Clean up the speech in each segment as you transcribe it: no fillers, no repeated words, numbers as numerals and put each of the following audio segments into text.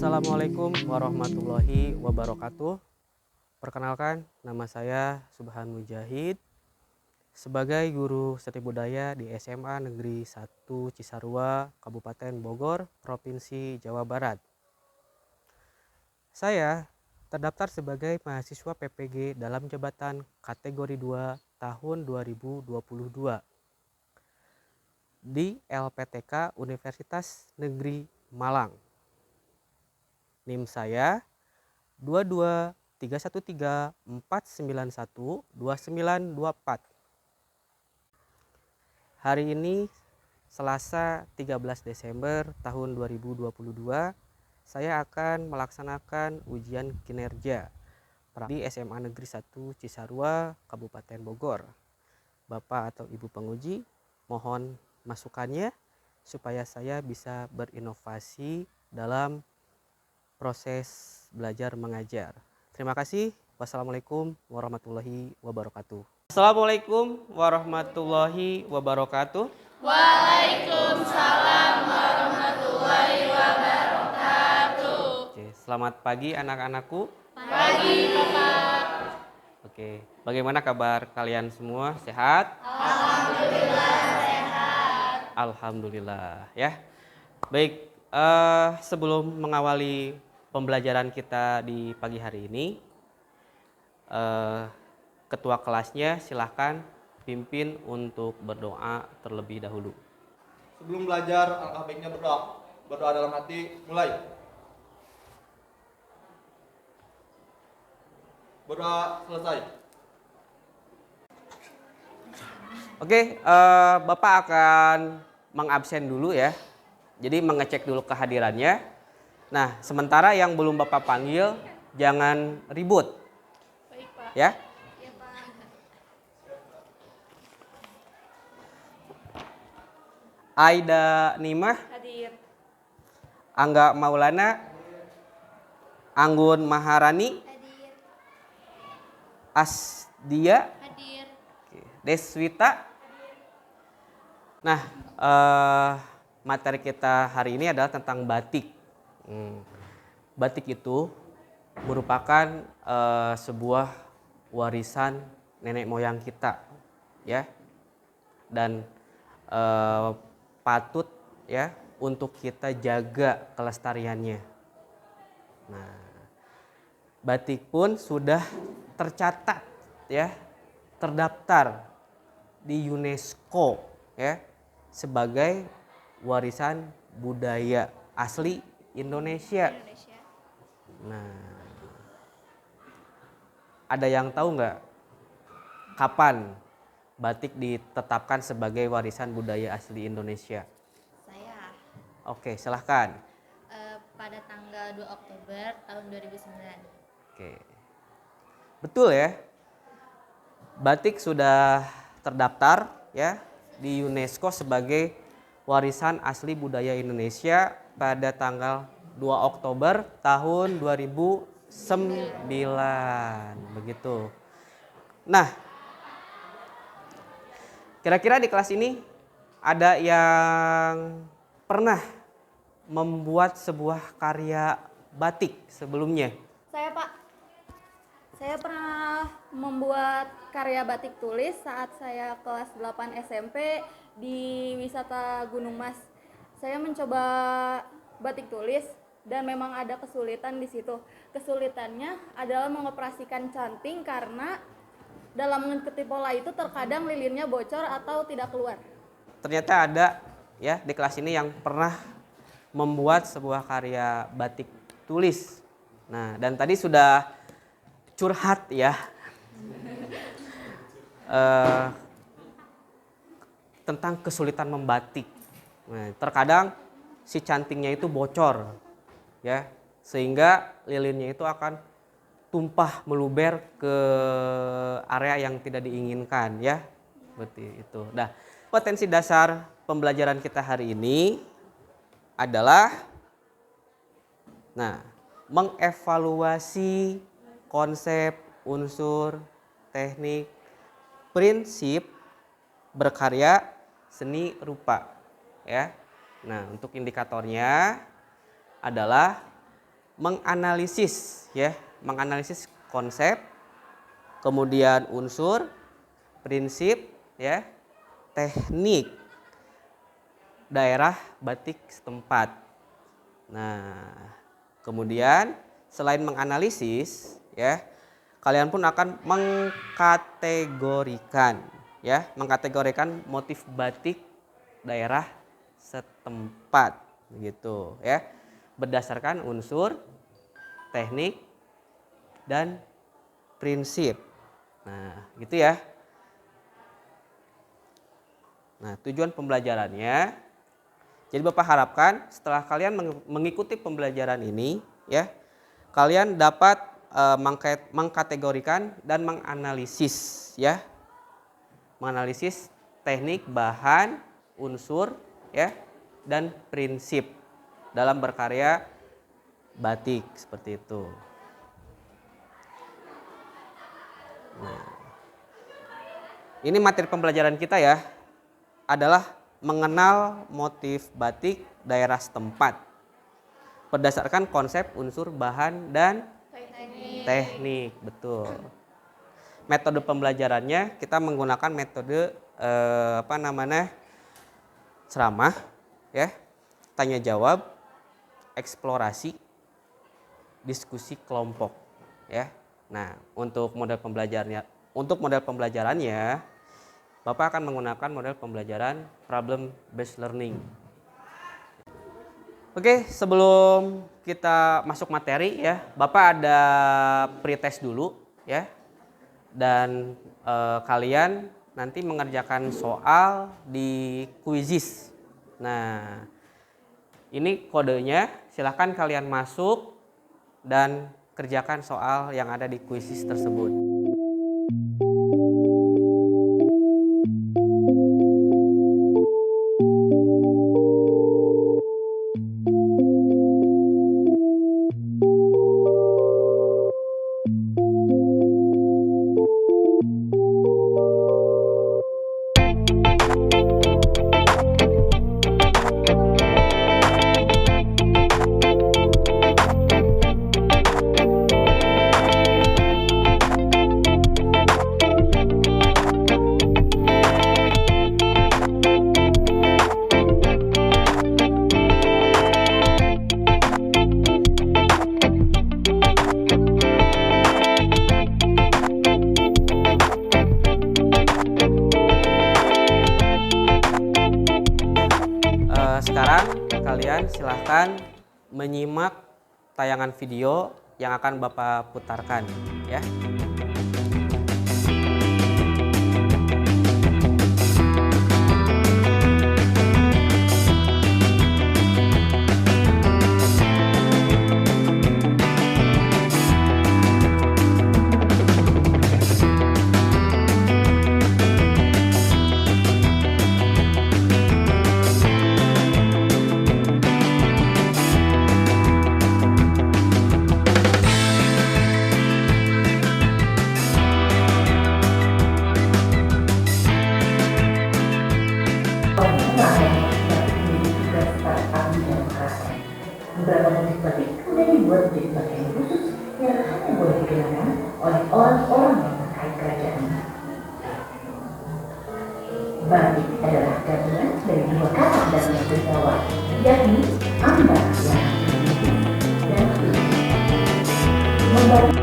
Assalamualaikum warahmatullahi wabarakatuh. Perkenalkan, nama saya Subhan Mujahid sebagai guru seni budaya di SMA Negeri 1 Cisarua, Kabupaten Bogor, Provinsi Jawa Barat. Saya terdaftar sebagai mahasiswa PPG dalam jabatan kategori 2 tahun 2022 di LPTK Universitas Negeri Malang. NIM saya 223134912912924. Hari ini Selasa 13 Desember tahun 2022, saya akan melaksanakan ujian kinerja di SMA Negeri 1 Cisarua, Kabupaten Bogor. Bapak atau Ibu penguji, mohon masukannya supaya saya bisa berinovasi dalam proses belajar mengajar. Terima kasih. Wassalamualaikum warahmatullahi wabarakatuh. Assalamualaikum warahmatullahi wabarakatuh. Waalaikumsalam warahmatullahi wabarakatuh. Oke, selamat pagi anak-anakku. Pagi, Bapak. Oke, bagaimana kabar kalian semua? Sehat? Alhamdulillah sehat. Alhamdulillah ya. Baik, sebelum mengawali pembelajaran kita di pagi hari ini, ketua kelasnya silahkan pimpin untuk berdoa terlebih dahulu. Sebelum belajar, alangkah baiknya berdoa. Berdoa dalam hati, mulai. Berdoa selesai. Oke, Bapak akan mengabsen dulu ya. Jadi mengecek dulu kehadirannya. Nah, sementara yang belum Bapak panggil, jangan ribut. Baik, Pak. Ya. Iya, Pak. Aida Nimah, Hadir. Angga Maulana, Anggun Maharani, Hadir. Asdia, Hadir. Deswita. Nah, materi kita hari ini adalah tentang batik. Batik itu merupakan sebuah warisan nenek moyang kita, ya, dan patut ya untuk kita jaga kelestariannya. Nah, batik pun sudah tercatat, ya, terdaftar di UNESCO, ya, sebagai warisan budaya asli Indonesia. Nah, ada yang tahu nggak kapan batik ditetapkan sebagai warisan budaya asli Indonesia? Saya Oke, silahkan. pada tanggal 2 Oktober tahun 2009. Oke, betul ya. Batik sudah terdaftar ya di UNESCO sebagai warisan asli budaya Indonesia pada tanggal 2 Oktober tahun 2009. Begitu. Nah, kira-kira di kelas ini ada yang pernah membuat sebuah karya batik sebelumnya? Saya, Pak. Saya pernah membuat karya batik tulis saat saya kelas 8 SMP di wisata Gunung Mas. Saya mencoba batik tulis dan memang ada kesulitan di situ. Kesulitannya adalah mengoperasikan canting karena dalam mengikuti pola itu terkadang lilinnya bocor atau tidak keluar. Ternyata ada ya di kelas ini yang pernah membuat sebuah karya batik tulis. Nah, dan tadi sudah curhat ya tentang kesulitan membatik. Nah, terkadang si cantingnya itu bocor ya, sehingga lilinnya itu akan tumpah meluber ke area yang tidak diinginkan ya. Seperti itu. Nah, potensi dasar pembelajaran kita hari ini adalah mengevaluasi konsep, unsur, teknik, prinsip berkarya seni rupa ya. Nah, untuk indikatornya adalah menganalisis ya, menganalisis konsep, kemudian unsur, prinsip ya, teknik daerah batik setempat. Nah, kemudian selain menganalisis ya, kalian pun akan mengkategorikan ya, mengkategorikan motif batik daerah setempat gitu ya, berdasarkan unsur, teknik dan prinsip. Nah, gitu ya. Nah, tujuan pembelajarannya, jadi Bapak harapkan setelah kalian mengikuti pembelajaran ini ya, kalian dapat mengkategorikan dan menganalisis ya. Menganalisis teknik, bahan, unsur ya, dan prinsip dalam berkarya batik seperti itu. Nah, ini materi pembelajaran kita ya, adalah mengenal motif batik daerah setempat berdasarkan konsep, unsur, bahan, dan teknik. Betul. Metode pembelajarannya kita menggunakan metode ceramah ya, tanya jawab, eksplorasi, diskusi kelompok ya. Nah, untuk model pembelajarannya Bapak akan menggunakan model pembelajaran problem based learning. Oke, sebelum kita masuk materi ya, Bapak ada pretest dulu ya. Dan kalian nanti mengerjakan soal di Quizizz. Nah, ini kodenya, silahkan kalian masuk dan kerjakan soal yang ada di Quizizz tersebut. Sekarang kalian silahkan menyimak tayangan video yang akan Bapak putarkan ya. Beberapa motif batik sudah dibuat menjadi pakaian khusus yang hanya boleh dikenakan oleh orang-orang yang terkait kerajaan. Batik adalah gabungan dari dua kata dalam bahasa Jawa, yakni ambar yang dan tulis. Membatik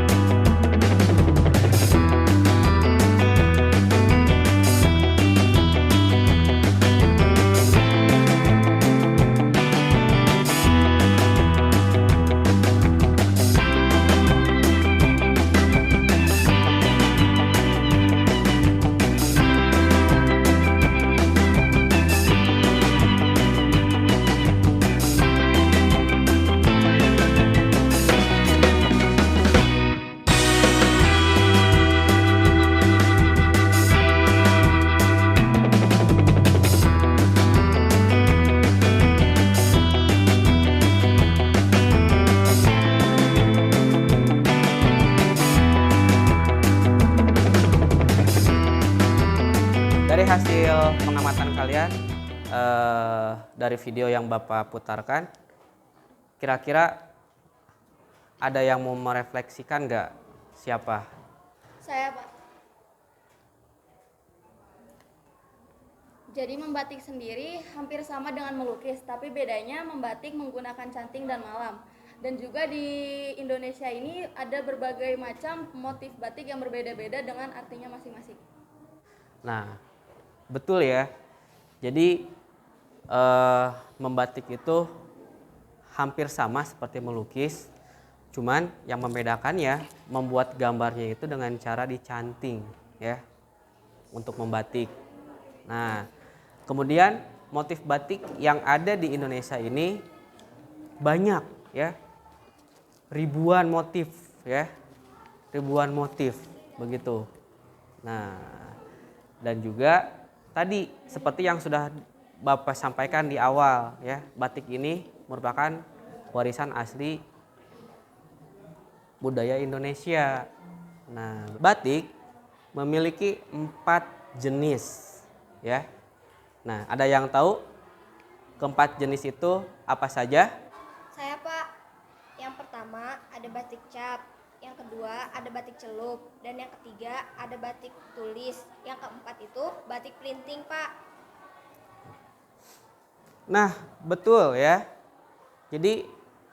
Dari hasil pengamatan kalian dari video yang Bapak putarkan, kira-kira ada yang mau merefleksikan nggak? Siapa? Saya, Pak. Jadi membatik sendiri hampir sama dengan melukis, tapi bedanya membatik menggunakan canting dan malam. Dan juga di Indonesia ini ada berbagai macam motif batik yang berbeda-beda dengan artinya masing-masing. Nah, betul ya. Jadi membatik itu hampir sama seperti melukis, cuman yang membedakannya membuat gambarnya itu dengan cara dicanting ya untuk membatik. Nah, kemudian motif batik yang ada di Indonesia ini banyak ya, ribuan motif ya, ribuan motif begitu. Nah, dan juga tadi seperti yang sudah Bapak sampaikan di awal ya, batik ini merupakan warisan asli budaya Indonesia. Nah, batik memiliki 4 jenis ya. Nah, ada yang tahu keempat jenis itu apa saja? Saya, Pak. Yang pertama ada batik cap, yang kedua ada batik celup, dan yang ketiga ada batik tulis. Yang keempat itu batik printing, Pak. Nah, betul ya. Jadi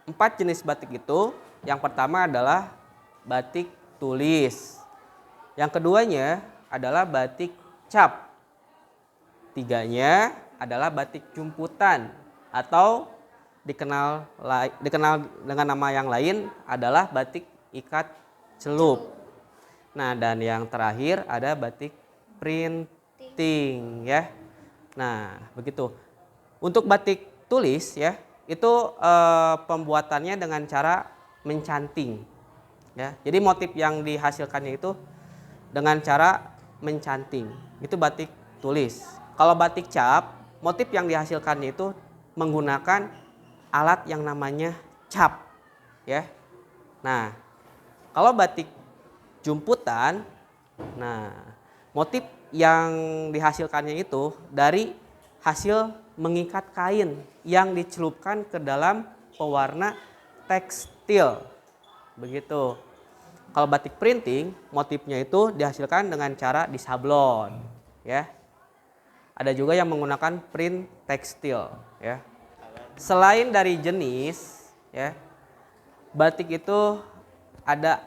4 jenis batik itu, yang pertama adalah batik tulis. Yang keduanya adalah batik cap. Tiganya adalah batik jumputan atau dikenal dengan nama yang lain adalah batik ikat celup. Nah, dan yang terakhir ada batik printing ya. Nah, begitu. Untuk batik tulis ya, itu pembuatannya dengan cara mencanting ya. Jadi motif yang dihasilkannya itu dengan cara mencanting. Itu batik tulis. Kalau batik cap, motif yang dihasilkannya itu menggunakan alat yang namanya cap ya. Nah, kalau batik jumputan, nah motif yang dihasilkannya itu dari hasil mengikat kain yang dicelupkan ke dalam pewarna tekstil. Begitu. Kalau batik printing, motifnya itu dihasilkan dengan cara disablon ya. Ada juga yang menggunakan print tekstil ya. Selain dari jenis ya, batik itu ada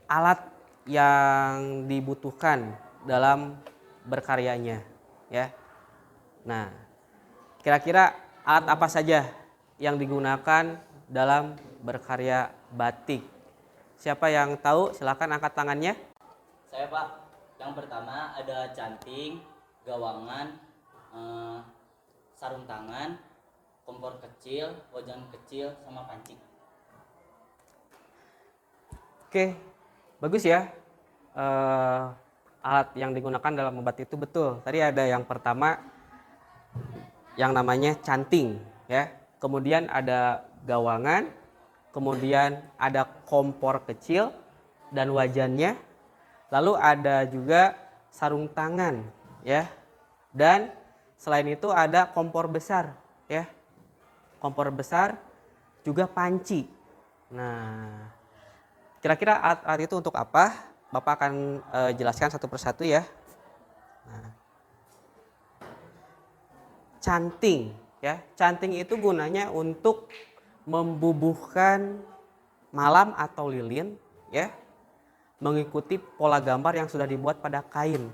alat yang dibutuhkan dalam berkaryanya ya. Nah, kira-kira alat apa saja yang digunakan dalam berkarya batik? Siapa yang tahu? Silakan angkat tangannya. Saya, Pak. Yang pertama ada canting, gawangan, sarung tangan, kompor kecil, wajan kecil, sama panci. Oke, bagus ya. Alat yang digunakan dalam membatik itu betul. Tadi ada yang pertama yang namanya canting ya. Kemudian ada gawangan, kemudian ada kompor kecil dan wajannya. Lalu ada juga sarung tangan ya. Dan selain itu ada kompor besar ya. Kompor besar juga panci. Nah, kira-kira alat itu untuk apa? Bapak akan jelaskan satu persatu ya. Nah, canting ya. Canting itu gunanya untuk membubuhkan malam atau lilin ya, mengikuti pola gambar yang sudah dibuat pada kain.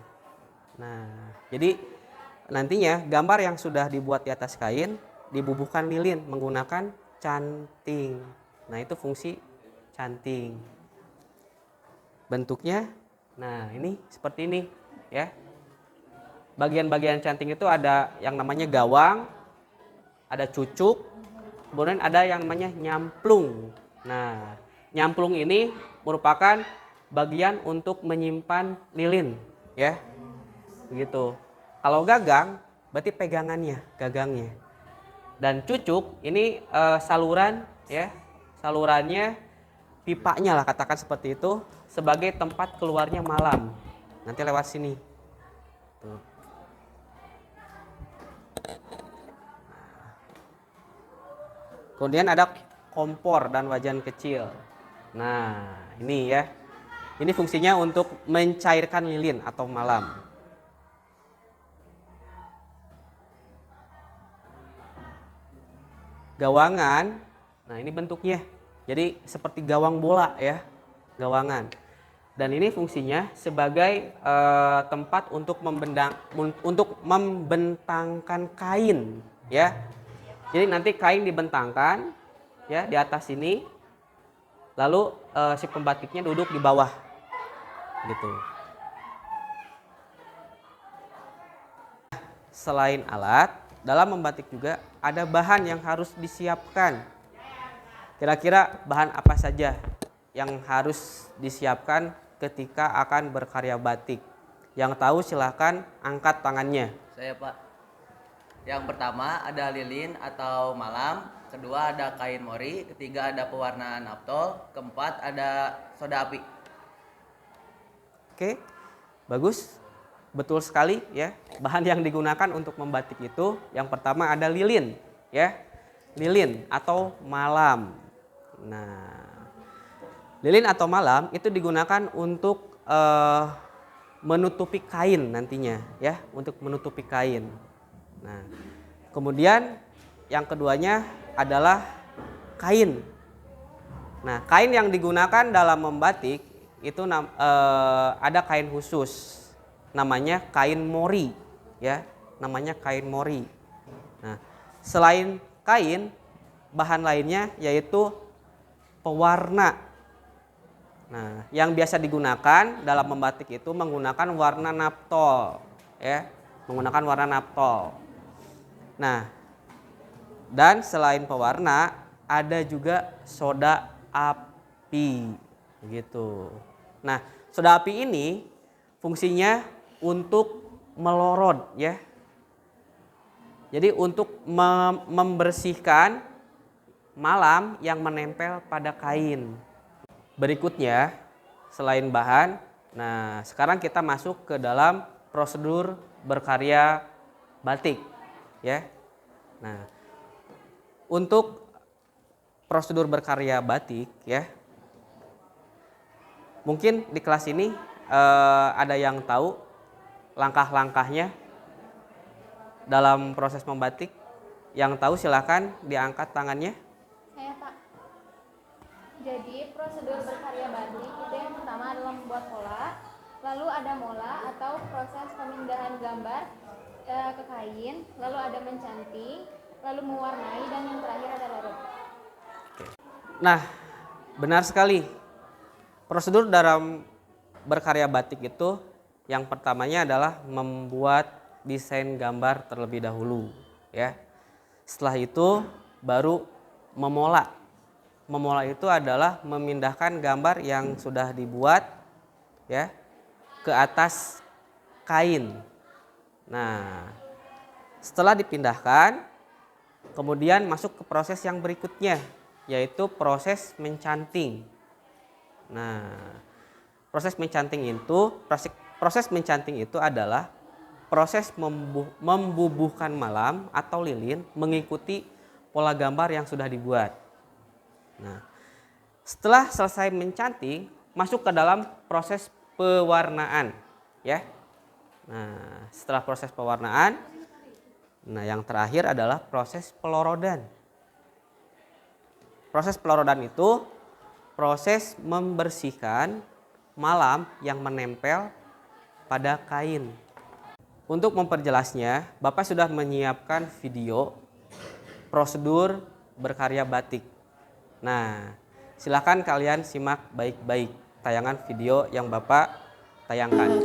Nah, jadi nantinya gambar yang sudah dibuat di atas kain dibubuhkan lilin menggunakan canting. Nah, itu fungsi canting. Bentuknya, nah ini seperti ini ya. Bagian-bagian canting itu ada yang namanya gawang, ada cucuk, kemudian ada yang namanya nyamplung. Nah, nyamplung ini merupakan bagian untuk menyimpan lilin ya. Begitu. Kalau gagang berarti pegangannya, gagangnya. Dan cucuk ini saluran ya. Salurannya, pipanya lah katakan seperti itu, sebagai tempat keluarnya malam. Nanti lewat sini. Tuh. Kemudian ada kompor dan wajan kecil. Nah, ini ya. Ini fungsinya untuk mencairkan lilin atau malam. Gawangan, nah ini bentuknya. Jadi seperti gawang bola ya, gawangan. Dan ini fungsinya sebagai tempat untuk membentangkan kain ya. Jadi nanti kain dibentangkan ya di atas sini. Lalu si pembatiknya duduk di bawah gitu. Selain alat, dalam membatik juga ada bahan yang harus disiapkan. Kira-kira bahan apa saja yang harus disiapkan ketika akan berkarya batik? Yang tahu silahkan angkat tangannya. Saya Pak. Yang pertama ada lilin atau malam, kedua ada kain mori, ketiga ada pewarnaan naptol, keempat ada soda api. Oke, bagus, betul sekali ya. Bahan yang digunakan untuk membatik itu yang pertama ada lilin ya, lilin atau malam. Nah, lilin atau malam itu digunakan untuk menutupi kain nantinya ya, untuk menutupi kain. Nah, kemudian yang keduanya adalah kain. Nah, kain yang digunakan dalam membatik itu ada kain khusus, namanya kain mori ya, namanya kain mori. Nah, selain kain, bahan lainnya yaitu pewarna. Nah, yang biasa digunakan dalam membatik itu menggunakan warna naptol ya, menggunakan warna naptol. Nah, dan selain pewarna ada juga soda api gitu. Nah, soda api ini fungsinya untuk melorot ya. Jadi untuk membersihkan malam yang menempel pada kain. Berikutnya, selain bahan, nah sekarang kita masuk ke dalam prosedur berkarya batik ya. Nah, untuk prosedur berkarya batik ya, mungkin di kelas ini ada yang tahu langkah-langkahnya dalam proses membatik. Yang tahu silahkan diangkat tangannya. Saya Pak. Jadi prosedur berkarya batik itu yang pertama adalah membuat pola, lalu ada mola atau proses pemindahan gambar ke kain, lalu ada mencanting, lalu mewarnai, dan yang terakhir ada lorot. Nah, benar sekali. Prosedur dalam berkarya batik itu yang pertamanya adalah membuat desain gambar terlebih dahulu ya. Setelah itu baru memola. Memola itu adalah memindahkan gambar yang sudah dibuat ya ke atas kain. Nah, setelah dipindahkan kemudian masuk ke proses yang berikutnya, yaitu proses mencanting. Nah, proses mencanting itu adalah proses membubuhkan malam atau lilin mengikuti pola gambar yang sudah dibuat. Nah, setelah selesai mencanting, masuk ke dalam proses pewarnaan, ya. Nah, setelah proses pewarnaan, nah yang terakhir adalah proses pelorodan. Proses pelorodan itu proses membersihkan malam yang menempel pada kain. Untuk memperjelasnya, Bapak sudah menyiapkan video prosedur berkarya batik. Nah, silakan kalian simak baik-baik tayangan video yang Bapak tayangkan.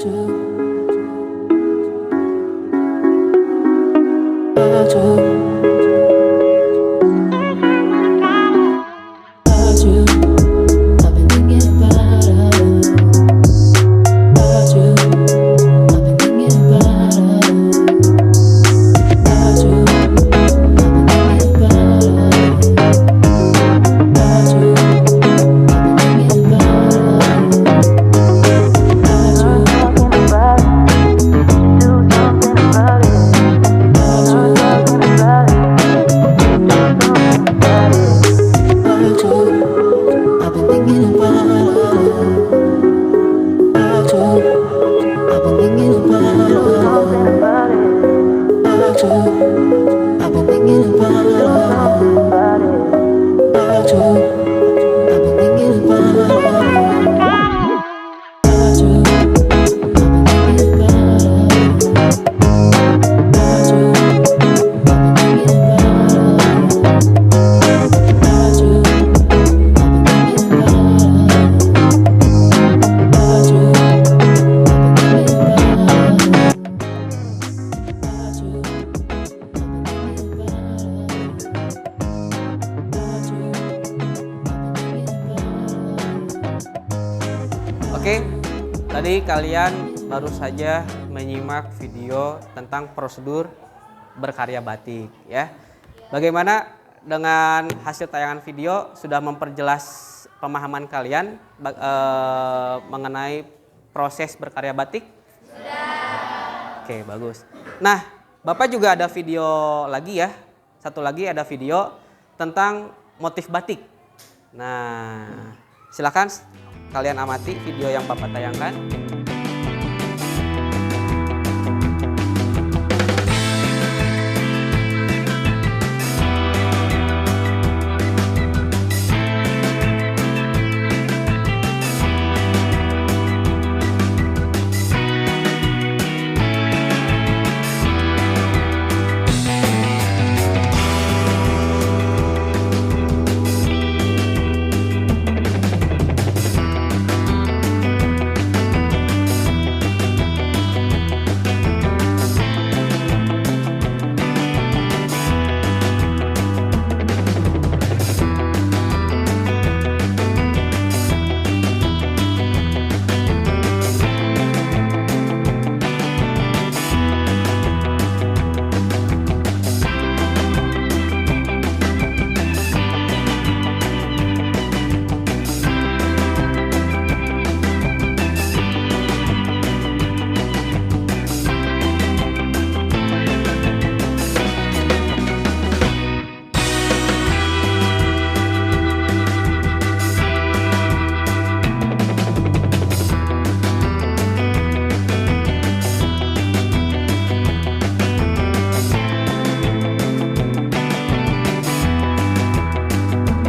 Tadi kalian baru saja menyimak video tentang prosedur berkarya batik ya. Bagaimana dengan hasil tayangan video sudah memperjelas pemahaman kalian mengenai proses berkarya batik? Sudah. Oke, bagus. Nah, Bapak juga ada video lagi ya. Satu lagi ada video tentang motif batik. Nah, silakan kalian amati video yang Bapak tayangkan.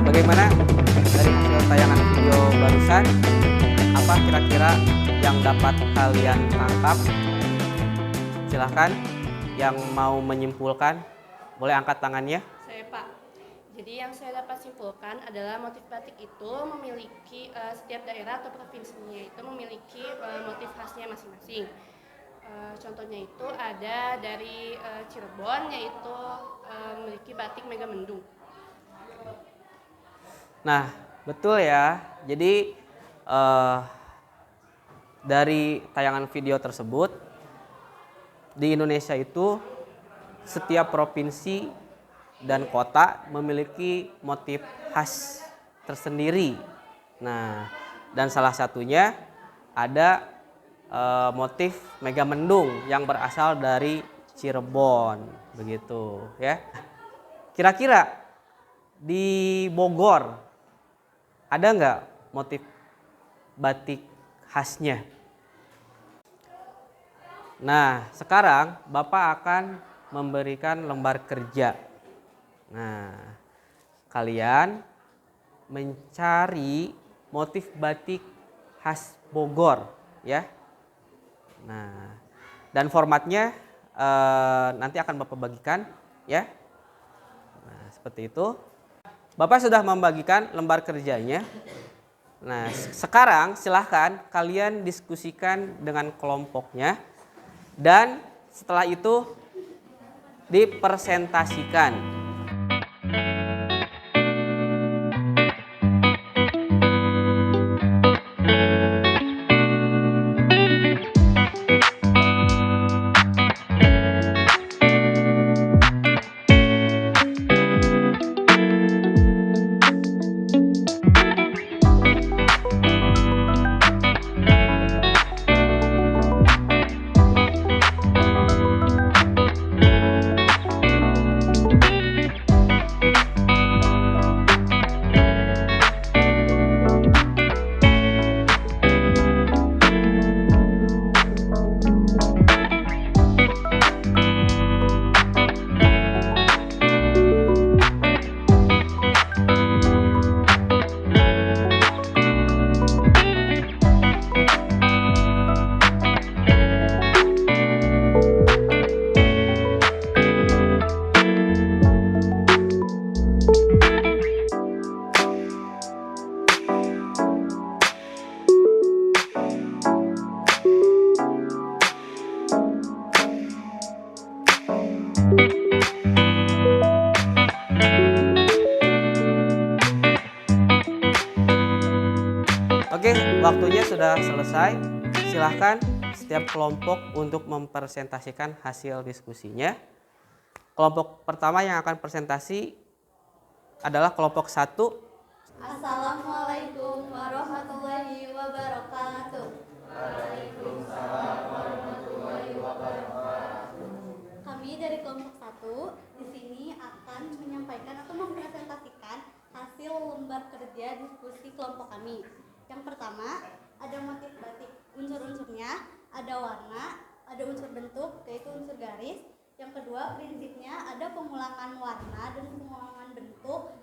Bagaimana dari hasil tayangan video barusan? Apa kira-kira yang dapat kalian tangkap? Silahkan yang mau menyimpulkan, boleh angkat tangannya. Saya Pak. Jadi yang saya dapat simpulkan adalah motif batik itu memiliki setiap daerah atau provinsinya itu memiliki motif khasnya masing-masing. Contohnya itu ada dari Cirebon, yaitu memiliki batik Megamendung. Nah, betul ya. Jadi dari tayangan video tersebut, di Indonesia itu setiap provinsi dan kota memiliki motif khas tersendiri. Nah, dan salah satunya ada motif Megamendung yang berasal dari Cirebon, begitu ya. Kira-kira di Bogor ada nggak motif batik khasnya? Nah, sekarang Bapak akan memberikan lembar kerja. Nah, kalian mencari motif batik khas Bogor ya. Nah, dan formatnya nanti akan Bapak bagikan ya. Nah, seperti itu. Bapak sudah membagikan lembar kerjanya. Nah, sekarang silahkan kalian diskusikan dengan kelompoknya dan setelah itu dipresentasikan. Oke, waktunya sudah selesai. persilahkan setiap kelompok untuk mempresentasikan hasil diskusinya. Kelompok pertama yang akan presentasi adalah kelompok 1. Assalamualaikum warahmatullahi wabarakatuh. Kami dari kelompok 1 di sini akan menyampaikan atau mempresentasikan hasil lembar kerja diskusi kelompok kami. Yang pertama, ada motif batik. Unsur-unsurnya ada warna, ada unsur bentuk, yaitu unsur garis. Yang kedua, prinsipnya ada pengulangan warna dan pengulangan bentuk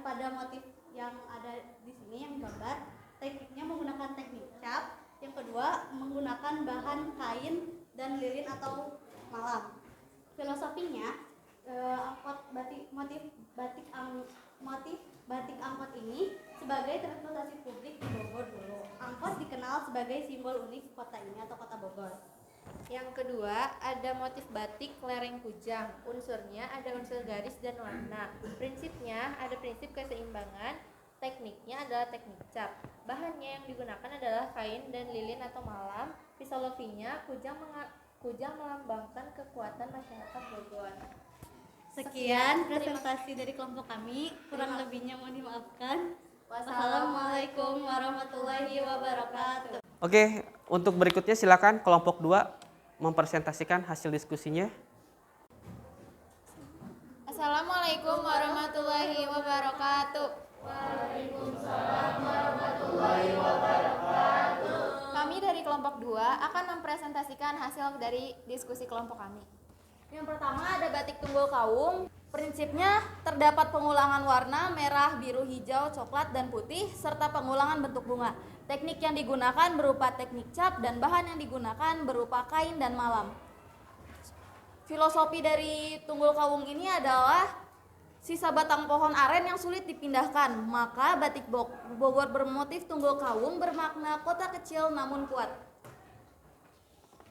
pada motif yang ada di sini yang digambar. Tekniknya menggunakan teknik cap. Yang kedua, menggunakan bahan kain dan lilin atau malam. Filosofinya, motif batik angkot ini sebagai transportasi publik di Bogor dulu. Angkot dikenal sebagai simbol unik kota ini atau kota Bogor. Yang kedua, ada motif batik lereng kujang. Unsurnya ada unsur garis dan warna. Prinsipnya ada prinsip keseimbangan. Tekniknya adalah teknik cap. Bahannya yang digunakan adalah kain dan lilin atau malam. Filosofinya kujang melambangkan kekuatan masyarakat Bogor. Sekian presentasi dari kelompok kami. Kurang lebihnya mohon dimaafkan. Wassalamualaikum warahmatullahi wabarakatuh. Oke, untuk berikutnya silakan kelompok 2 mempresentasikan hasil diskusinya. Assalamualaikum warahmatullahi wabarakatuh. Kami dari kelompok 2 akan mempresentasikan hasil dari diskusi kelompok kami. Yang pertama ada batik tunggul kawung. Prinsipnya terdapat pengulangan warna merah, biru, hijau, coklat, dan putih serta pengulangan bentuk bunga. Teknik yang digunakan berupa teknik cap dan bahan yang digunakan berupa kain dan malam. Filosofi dari tunggul kawung ini adalah sisa batang pohon aren yang sulit dipindahkan. Maka batik Bogor bermotif tunggul kawung bermakna kota kecil namun kuat.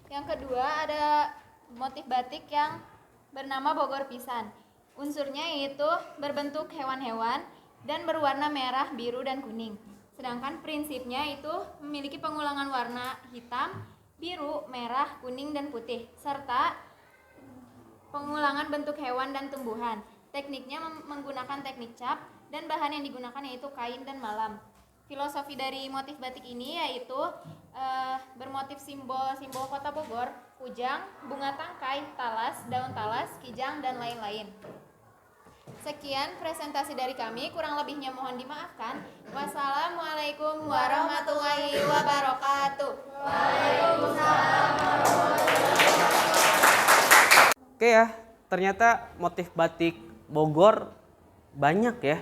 Yang kedua ada motif batik yang bernama Bogor Pisan. Unsurnya yaitu berbentuk hewan-hewan dan berwarna merah, biru, dan kuning. Sedangkan prinsipnya itu memiliki pengulangan warna hitam, biru, merah, kuning, dan putih, serta pengulangan bentuk hewan dan tumbuhan. Tekniknya menggunakan teknik cap dan bahan yang digunakan yaitu kain dan malam. Filosofi dari motif batik ini yaitu bermotif simbol kota Bogor, kujang, bunga tangkai, talas, daun talas, kijang, dan lain-lain. Sekian presentasi dari kami, kurang lebihnya mohon dimaafkan. Wassalamualaikum warahmatullahi wabarakatuh. Waalaikumsalam warahmatullahi wabarakatuh. Oke ya, ternyata motif batik Bogor banyak ya.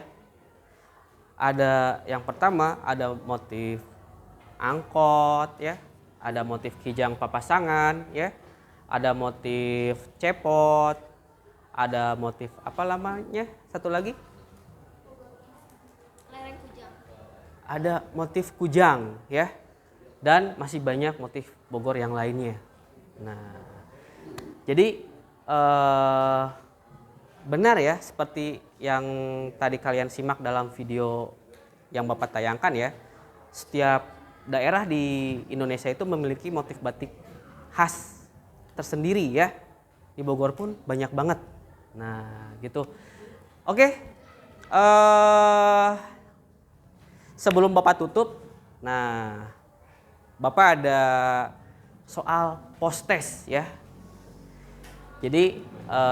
Ada yang pertama ada motif angkot ya, ada motif kijang papasangan ya, ada motif cepot, ada motif apa namanya satu lagi? Lereng kujang. Ada motif kujang ya, dan masih banyak motif Bogor yang lainnya. Nah, jadi benar ya seperti yang tadi kalian simak dalam video yang Bapak tayangkan ya. Setiap daerah di Indonesia itu memiliki motif batik khas tersendiri ya. Di Bogor pun banyak banget. Nah, gitu. Oke. Sebelum Bapak tutup, nah Bapak ada soal post-test ya. Jadi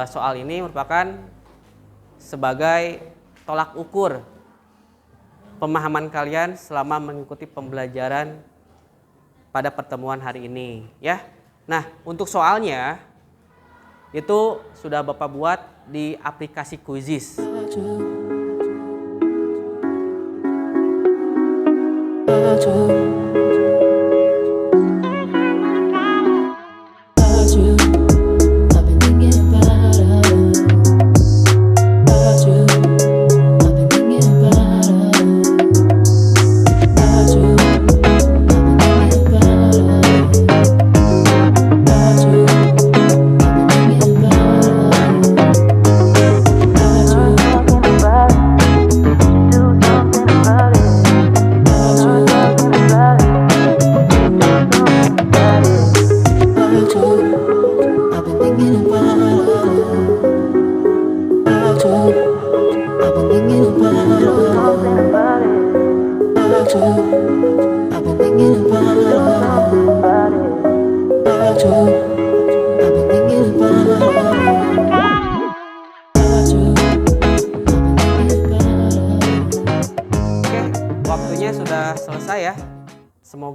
soal ini merupakan sebagai tolak ukur pemahaman kalian selama mengikuti pembelajaran pada pertemuan hari ini ya. Nah, untuk soalnya itu sudah Bapak buat di aplikasi Quizizz.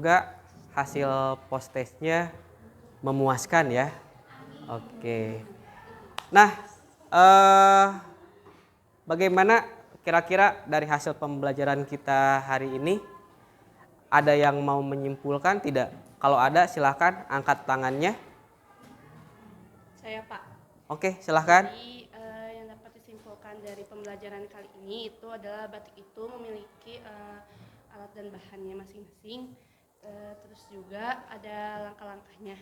semoga hasil post testnya memuaskan ya. Oke. Nah, bagaimana kira-kira dari hasil pembelajaran kita hari ini? Ada yang mau menyimpulkan tidak? Kalau ada silahkan angkat tangannya. Saya Pak. Oke, silahkan. Jadi yang dapat disimpulkan dari pembelajaran kali ini itu adalah batik itu memiliki alat dan bahannya masing-masing. Terus juga ada langkah-langkahnya.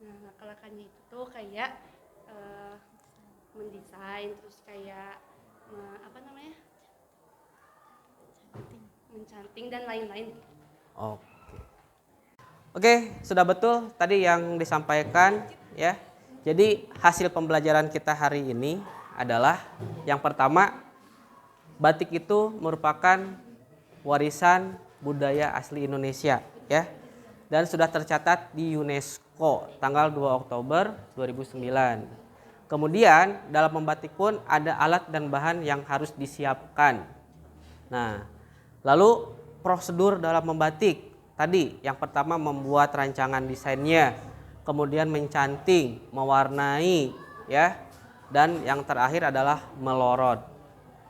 Nah, langkah-langkahnya itu tuh kayak mendesain, terus kayak mencanting dan lain-lain. Oke, sudah betul tadi yang disampaikan ya. Jadi hasil pembelajaran kita hari ini adalah yang pertama, batik itu merupakan warisan budaya asli Indonesia ya. Dan sudah tercatat di UNESCO tanggal 2 Oktober 2009. Kemudian dalam membatik pun ada alat dan bahan yang harus disiapkan. Nah, lalu prosedur dalam membatik tadi yang pertama membuat rancangan desainnya, kemudian mencanting, mewarnai ya, dan yang terakhir adalah melorot.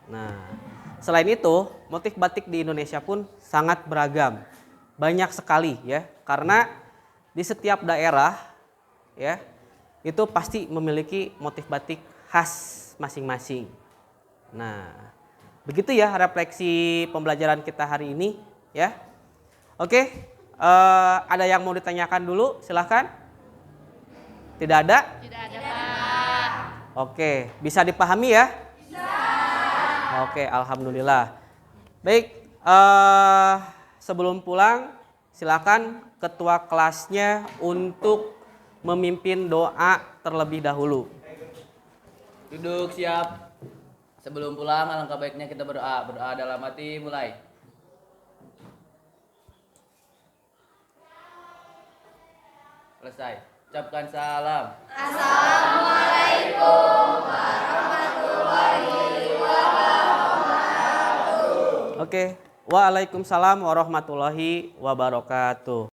Nah, selain itu motif batik di Indonesia pun sangat beragam, banyak sekali ya, karena di setiap daerah ya itu pasti memiliki motif batik khas masing-masing. Nah, begitu ya refleksi pembelajaran kita hari ini ya. Oke, ada yang mau ditanyakan dulu? Silahkan. Tidak ada? Tidak ada Pak. Oke, bisa dipahami ya? Bisa. Oke, alhamdulillah. Baik, sebelum pulang silakan ketua kelasnya untuk memimpin doa terlebih dahulu. Duduk siap. Sebelum pulang alangkah baiknya kita berdoa. Berdoa dalam hati mulai. Selesai. Ucapkan salam. Oke, waalaikumsalam warahmatullahi wabarakatuh.